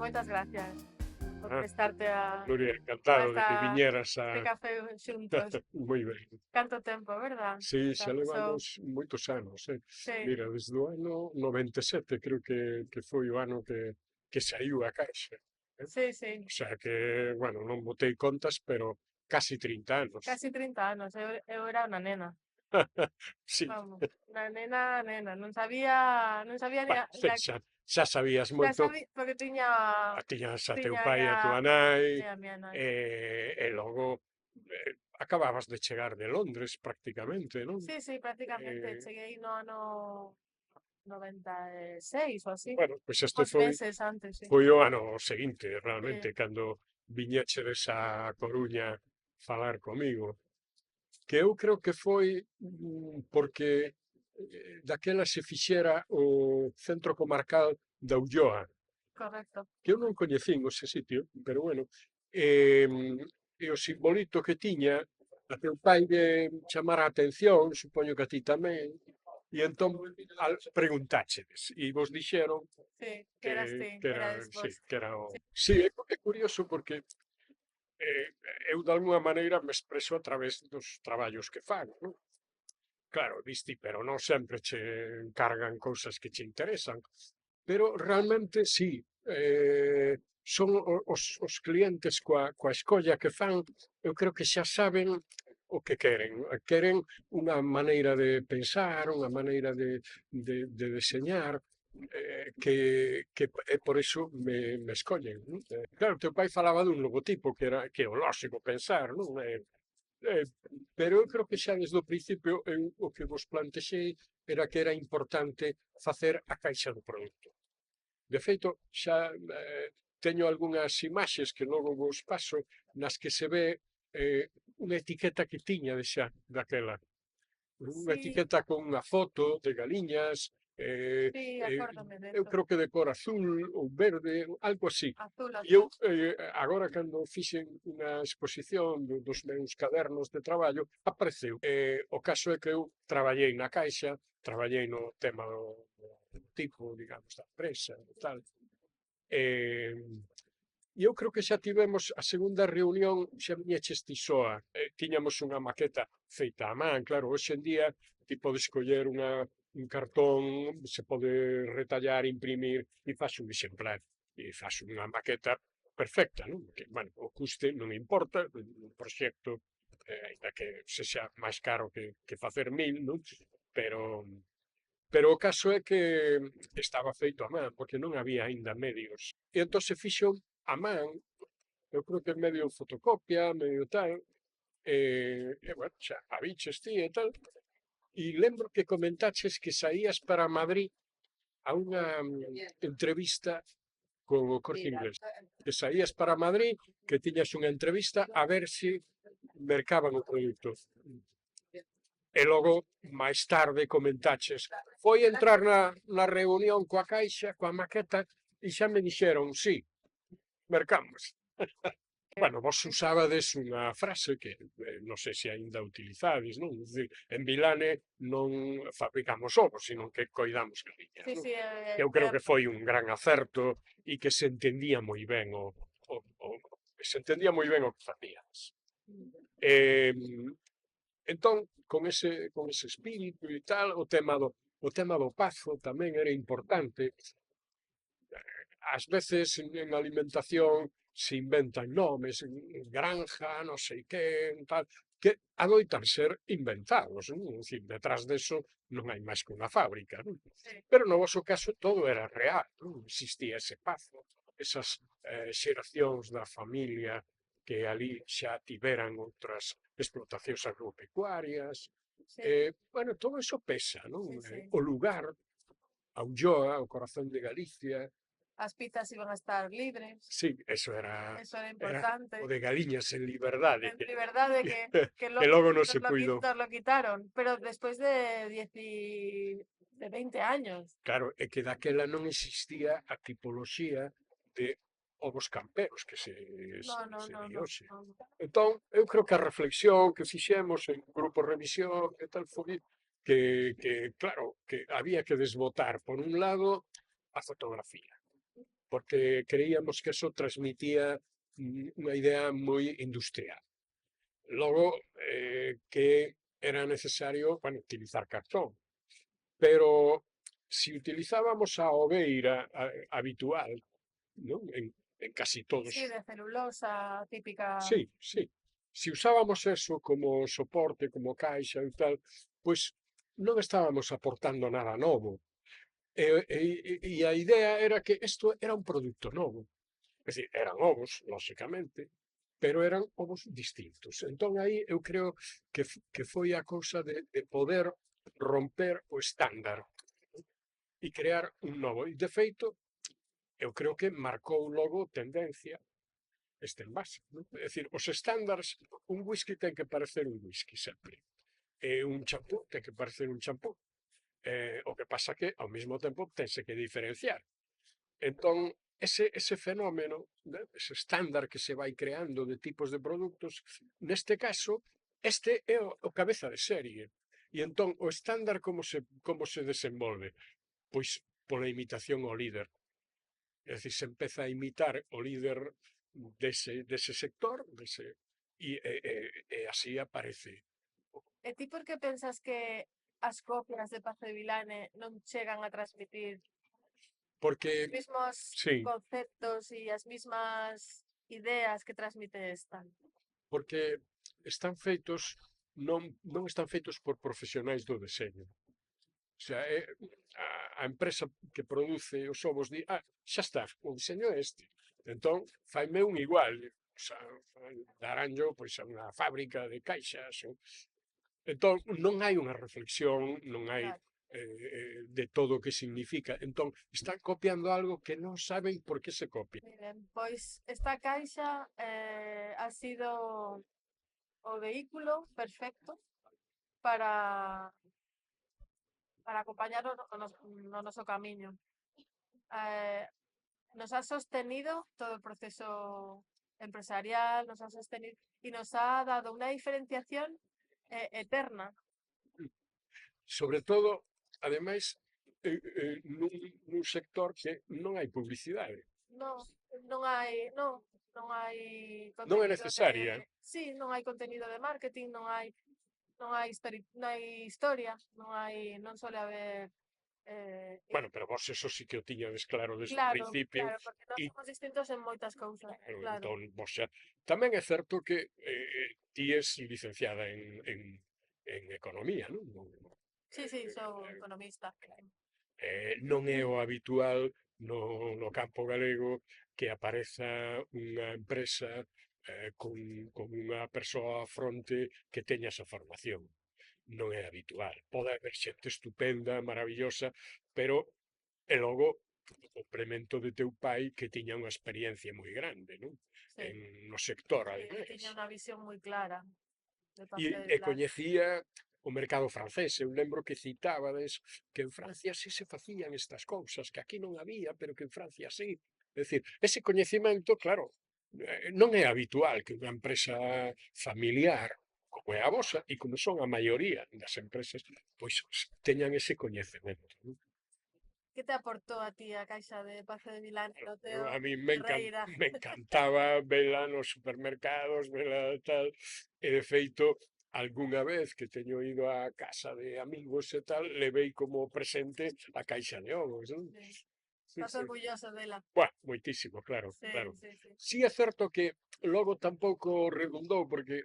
moitas gracias por Ah, prestarte Nuria, a encantado de que esta, viñeras este café xuntos. Moi ben. Canto tempo, verdad? Sí, Xa xa pasou. levamos moitos anos, Sí, Mira, desde o ano 97 creo que foi o ano que saíu a caixa. sí, sí. O sea que, bueno, non botei contas, pero casi 30 anos. Casi 30 anos, eu era unha nena. Sí, Vamos, unha nena, non sabía bueno, nia xa sabías xa moito, sabía, porque tiñas a teu tiña pai e a túa nai, a miña nai. e logo acababas de chegar de Londres prácticamente, non? Sí, sí, prácticamente, Eh, cheguei no ano 96 ou así, bueno, pois este uns meses antes, sí. foi o ano seguinte, realmente, Sí, cando viñechedes a Coruña falar comigo, que eu creo que foi porque daquela se fixera o Centro Comarcal da Ulloa, correcto. que eu non coñecín ese sitio, pero bueno, e o simbolito que tiña, a teu pai de chamar a atención, supoño que a ti tamén, e entón preguntáchedes, e vos dixeron Sí, que eras que, ti, que era, erades sí, vos. que era o... Sí, Sí, é curioso porque eh, eu de alguna maneira me expreso a través dos traballos que fago, non? Claro, disti, pero non sempre che encargan cousas que che interesan, pero realmente sí, son os clientes coa escolla que fan, eu creo que xa saben o que queren. Queren unha maneira de pensar, unha maneira de deseñar, que é por iso me escollen. Non? Claro, teu pai falaba dun logotipo que é o lóxico pensar, non? Eh, pero eu creo que xa desde o principio o que vos plantexei era que era importante facer a caixa do produto. De feito, xa teño algunhas imaxes que logo vos paso nas que se ve unha etiqueta que tiña de xa daquela. Unha sí, etiqueta con unha foto de galiñas, sí, eh, acórdame de eu eso. creo que de cor azul ou verde, algo así. Azul, E eu, azul. agora, cando fixen unha exposición dos meus cadernos de traballo, apareceu. O caso é que eu traballei na Caixa, traballei no tema do tipo, digamos, da empresa e tal. E, e eu creo que xa tivemos a segunda reunión, xa viñeches ti soa. Tiñamos unha maqueta feita á man, claro, hoxe en día ti podes coller un cartón, se pode retallar, imprimir e faz un exemplar e faz unha maqueta perfecta, non? Que, bueno, o custe non importa, un proxecto, ainda que sexa máis caro que facer mil, non? Pero, pero o caso é que estaba feito a man, porque non había aínda medios. E entón se fixo a man, eu creo que medio fotocopia, medio tal, bueno, xa a biches ti e tal, e lembro que comentaches que saías para Madrid a unha entrevista con o Corte Inglés. Que saías para Madrid, que tiñas unha entrevista a ver se mercaban o produto. E logo, máis tarde, comentaches, foi entrar na reunión coa caixa, coa maqueta, e xa me dixeron, sí, mercamos. Bueno, vos usabades unha frase que non sei se aínda utilizades, non? Dicir, en Vilane non fabricamos ovos, sino que coidamos galiñas, Sí, non? sí, Eu creo que foi un gran acerto e que se entendía moi ben se entendía moi ben o que facías. Eh, entón, con ese espírito e tal, o tema do pazo tamén era importante. Ás veces en alimentación se inventan nomes, granja, non sei que, tal, que adoitan ser inventados, non? É dicir, detrás deso non hai máis que unha fábrica, non? sí, Pero no vosso caso todo era real, non? Existía ese pazo, esas xeracións da familia que ali xa tiveran outras explotacións agropecuarias, sí, bueno, todo eso pesa, non? sí, sí. O lugar, a Ulloa, o corazón de Galicia, As pizzas iban a estar libres, sí, eso era, eso era era o importante. de Galiñas en liberdade, De verdade que que logo non se puido. nos lo quitaron, pero despois de 20 años. Claro, é que daquela non existía a tipoloxía de ovos camperos que No, no, se no, di no, hoxe. no. Entón, eu creo que a reflexión que fixemos en grupo revisión e tal foi que claro, que había que desbotar, por un lado, a fotografía. porque creíamos que eso transmitía unha idea moi industrial. Logo, que era necesario, bueno, utilizar cartón, pero si utilizábamos a oveira habitual, non? En casi todos. Sí, de celulosa típica. Sí, sí. Si usábamos eso como soporte, como caixa e tal, pois non estábamos aportando nada novo. E a idea era que isto era un produto novo. É dicir, eran ovos, lóxicamente, pero eran ovos distintos. Entón aí eu creo que foi a cousa de poder romper o estándar e crear un novo. E, de feito, eu creo que marcou logo tendencia este envase. Non? É dicir, os estándares, un whisky ten que parecer un whisky sempre. E un champú ten que parecer un champú. O que pasa que, ao mesmo tempo, tense que diferenciar. Entón, ese fenómeno, né, ese estándar que se vai creando de tipos de produtos, neste caso, este é o cabeza de serie. E entón, o estándar como se desenvolve? Pois pola imitación ao líder. É dicir, se empeza a imitar o líder dese sector, e así aparece. E ti por que pensas que as copias de Pazo de Vilane non chegan a transmitir Porque, os mismos sí, conceptos e as mismas ideas que transmite esta? porque están feitos, non están feitos por profesionais do deseño. O sea, a empresa que produce os ovos di, xa está, o diseño é este. Entón, faime un igual. O sea, daranllo pois, a unha fábrica de caixas. Entón, non hai unha reflexión, non hai Claro. de todo o que significa. Entón, están copiando algo que non saben por que se copia. Miren, pois esta caixa ha sido o vehículo perfecto para acompañar no noso camiño. Nos ha sostenido todo el proceso empresarial, nos ha sostenido y nos ha dado una diferenciación eterna. Sobre todo, ademais, nun sector que non hai publicidade. No, non hai, Non é contenido de, necesaria. sí, non hai contenido de marketing, non hai historia, non suele haber Bueno, pero vos eso sí que o tiñades claro desde o claro, principio. claro, porque nós E somos distintos en moitas cousas, claro, claro. entón, vos xa... Tamén é certo que ti es licenciada en economía, non? Sí, sí, sou economista. Non é o habitual no campo galego que apareza unha empresa con unha persoa á fronte que teña esa formación. Non é habitual. Pode haber xente estupenda, maravillosa, pero e logo o complemento de teu pai que tiña unha experiencia moi grande, non? Sí, No sector, sí, ademais. tiña unha visión moi clara de E, Pazo de e Vilán. coñecía o mercado francés. Eu lembro que citábades que en Francia sí se facían estas cousas, que aquí non había, pero que en Francia sí. É dicir, ese coñecimento, claro, non é habitual que unha empresa familiar como é a vosa e como son a maioría das empresas, pois teñan ese coñecemento. Non? Que te aportou a ti a caixa de Pazo de Vilán no teu A mí carreira? me encantaba vela nos supermercados, vela tal, e de feito, algunha vez que teño ido á casa de amigos e tal, levei como presente a caixa de ovos, non? Sí. Sí, Estás sí. orgulloso dela. Buah, moitísimo, claro, Sí, claro. sí, sí. Sí é certo que logo tampouco redundou, porque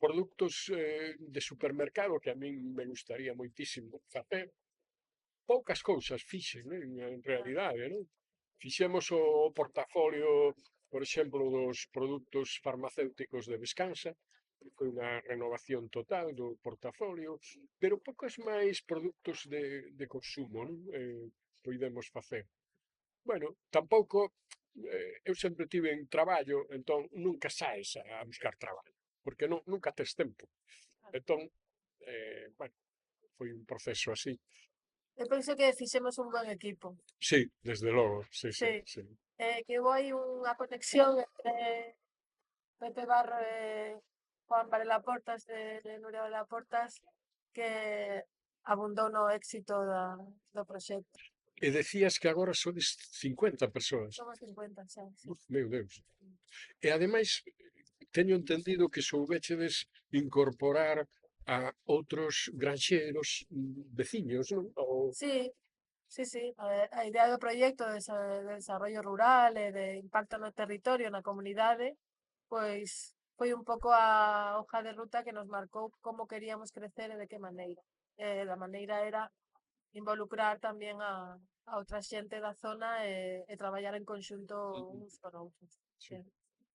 produtos de supermercado que a min me gustaría moitísimo facer, poucas cousas fixen, en realidade, non? Fixemos o portafolio, por exemplo, dos produtos farmacéuticos de Descansa, que foi unha renovación total do portafolio, pero poucos máis produtos de consumo, non? Poidemos facer. Bueno, tampouco, eu sempre tive en traballo, entón nunca saes a buscar traballo, porque nunca tes tempo. Entón, bueno, foi un proceso así. Eu penso que fixemos un buen equipo. Sí, desde logo, sí, sí, Sí. sí. Que houve aí unha conexión entre Pepe Barro e Juan Varela Portas de Nuria Varela Portas que abundou no éxito do proxecto. E decías que agora sodes 50 persoas. Somos 50 xa, sí. Uf, meu Deus. E ademais, teño entendido que soubechedes incorporar a outros granxeiros veciños, non? Ou... Sí, sí, sí. A idea do proxecto de desarrollo rural e de impacto no territorio, na comunidade, pois foi un pouco a hoja de ruta que nos marcou como queríamos crecer e de que maneira. Da maneira era involucrar tamén a outra xente da zona e traballar en conxunto uns con outros. Sí,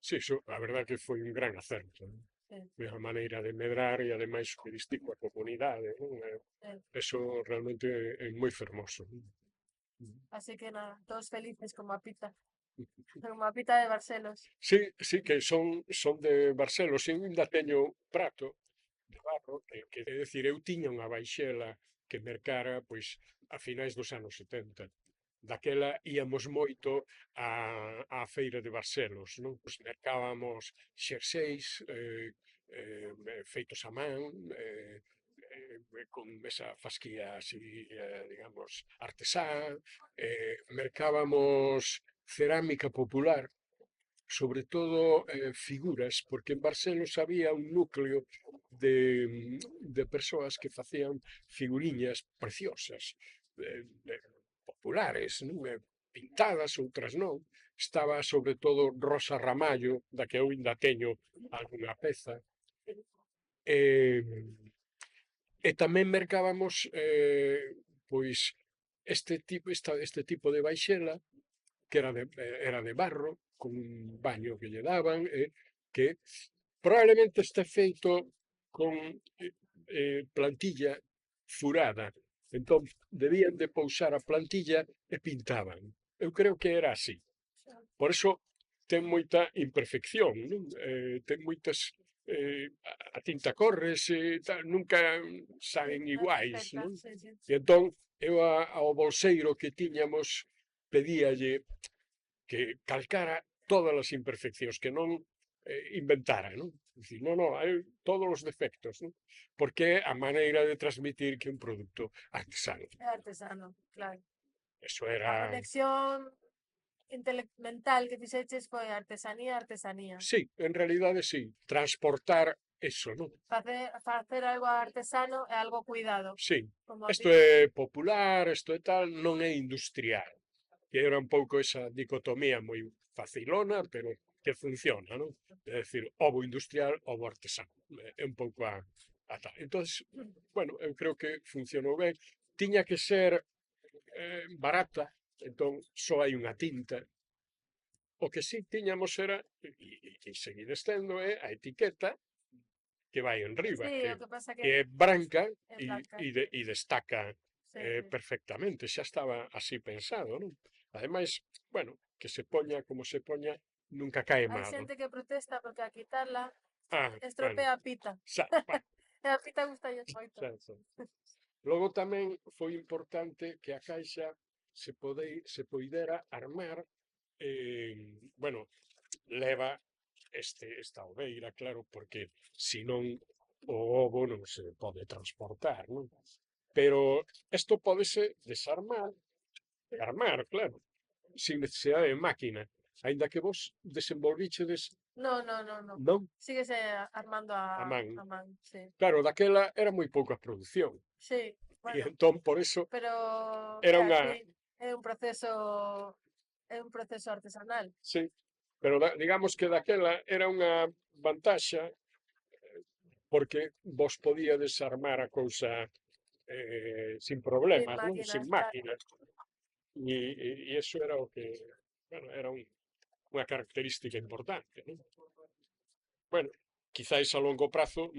Sí, sí, iso, a verdade que foi un gran acerto, non? sí, Foi a maneira de medrar e ademais que distingue a comunidade, non? sí. Eso realmente é moi fermoso. Non? Así que nada, todos felices como a Pita, como a Pita de Barcelos. Sí, sí, que son de Barcelos, e ainda teño prato de barro, que é dicir, eu tiña unha baixela que mercara, pois, a finais dos anos 70. Daquela íamos moito á feira de Barcelos, non? Pois mercábamos xerseis feitos a man, con esa fasquía así, digamos, artesá, mercábamos cerámica popular, sobre todo figuras, porque en Barcelos había un núcleo de persoas que facían figuriñas preciosas, populares, non? Pintadas, outras non. Estaba sobre todo Rosa Ramallo, da que eu ainda teño algunha peza. E, e tamén mercábamos pois este tipo de baixela que era de barro, con un baño que lle daban, que probablemente este feito con plantilla furada. Entón, debían de pousar a plantilla e pintaban. Eu creo que era así. Por eso ten moita imperfección, non? Ten moitas... a tinta corre, tal, nunca saen iguais, Perfecta, non? sí, sí. E entón, eu ao bolseiro que tiñamos pedíalle que calcara todas as imperfeccións, que non inventara, non? Dicir, non, hai todos os defectos, non? Porque é a maneira de transmitir que un produto artesano. É artesano, claro. Eso A era... conexión mental que fixeches foi artesanía, artesanía. Sí, en realidade sí, transportar eso, non? Facer algo artesano é algo cuidado. Sí, Como isto é popular, isto é tal, non é industrial. Que era un pouco esa dicotomía moi facilona, pero que funciona, non? É dicir, ovo industrial, ovo artesano. É un pouco a tal. Entón, bueno, eu creo que funcionou ben. Tiña que ser barata, entón só hai unha tinta. O que sí tiñamos era, e seguides tendo, é a etiqueta que vai en riba, Sí, o que pasa que que é branca é blanca. e destaca Sí, sí. perfectamente, xa estaba así pensado, non? Ademais, bueno, que se poña como se poña, nunca cae Hai mal, non? xente que protesta porque a quitarla Ah, bueno, estropea a Pita. bueno, E a Pita gusta moito. xa. Logo tamén foi importante que a caixa se poidera armar, bueno, leva esta oveira, claro, porque senón o ovo non se pode transportar, non? Pero isto pódese desarmar e armar, claro, sin necesidade de máquina, aínda que vos desenvolvíchedes, No, no, no, no. non, Síguese armando a man. a man, sí. Claro, daquela era moi pouca produción, Sí, e bueno, entón por eso pero era é unha... así, é un proceso artesanal. Sí, pero digamos que daquela era unha vantaxa porque vos podía desarmar a cousa sin Sin problemas, non? Sin máquinas, claro. máquinas. E eso era o que, bueno, era unha característica importante, non? Bueno, quizáis a longo prazo,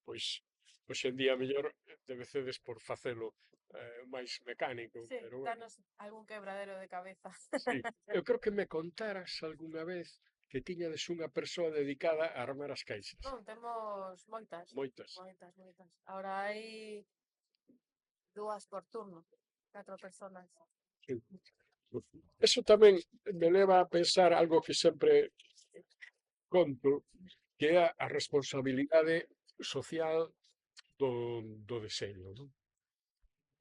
pois, hoxe en día mellor debecedes por facelo máis mecánico, Sí, pero bueno, danos algún quebradero de cabeza. sí. Eu creo que me contaras algunha vez que tiñades unha persoa dedicada a armar as caixas. Non, temos moitas, Moitas. moitas, moitas. Ahora hai 2 por turno, 4 personas. Sí. Eso tamén me leva a pensar algo que sempre conto, que é a responsabilidade social do deseño, non?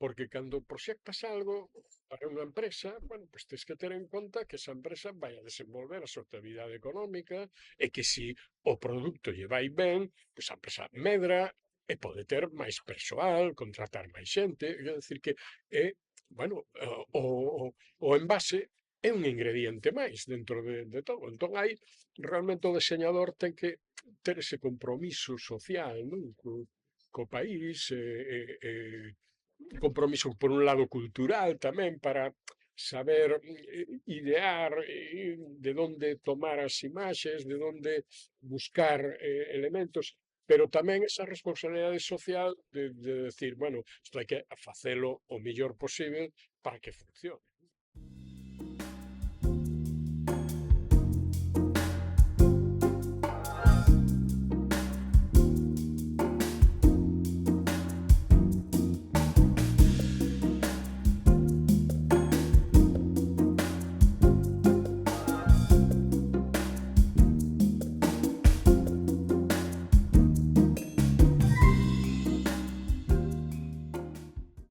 porque cando proxectas algo para unha empresa, bueno, pois tens que ter en conta que esa empresa vai a desenvolver a súa actividade económica e que se o produto lle vai ben, pois a empresa medra e pode ter máis persoal, contratar máis xente, é dicir que é, bueno, o envase é un ingrediente máis dentro de todo. Entón hai, realmente o deseñador ten que ter ese compromiso social, non? Co país, compromiso por un lado cultural tamén para saber idear de onde tomar as imaxes, de onde buscar elementos, pero tamén esa responsabilidade social de decir, bueno, isto hai que facelo o mellor posible para que funcione.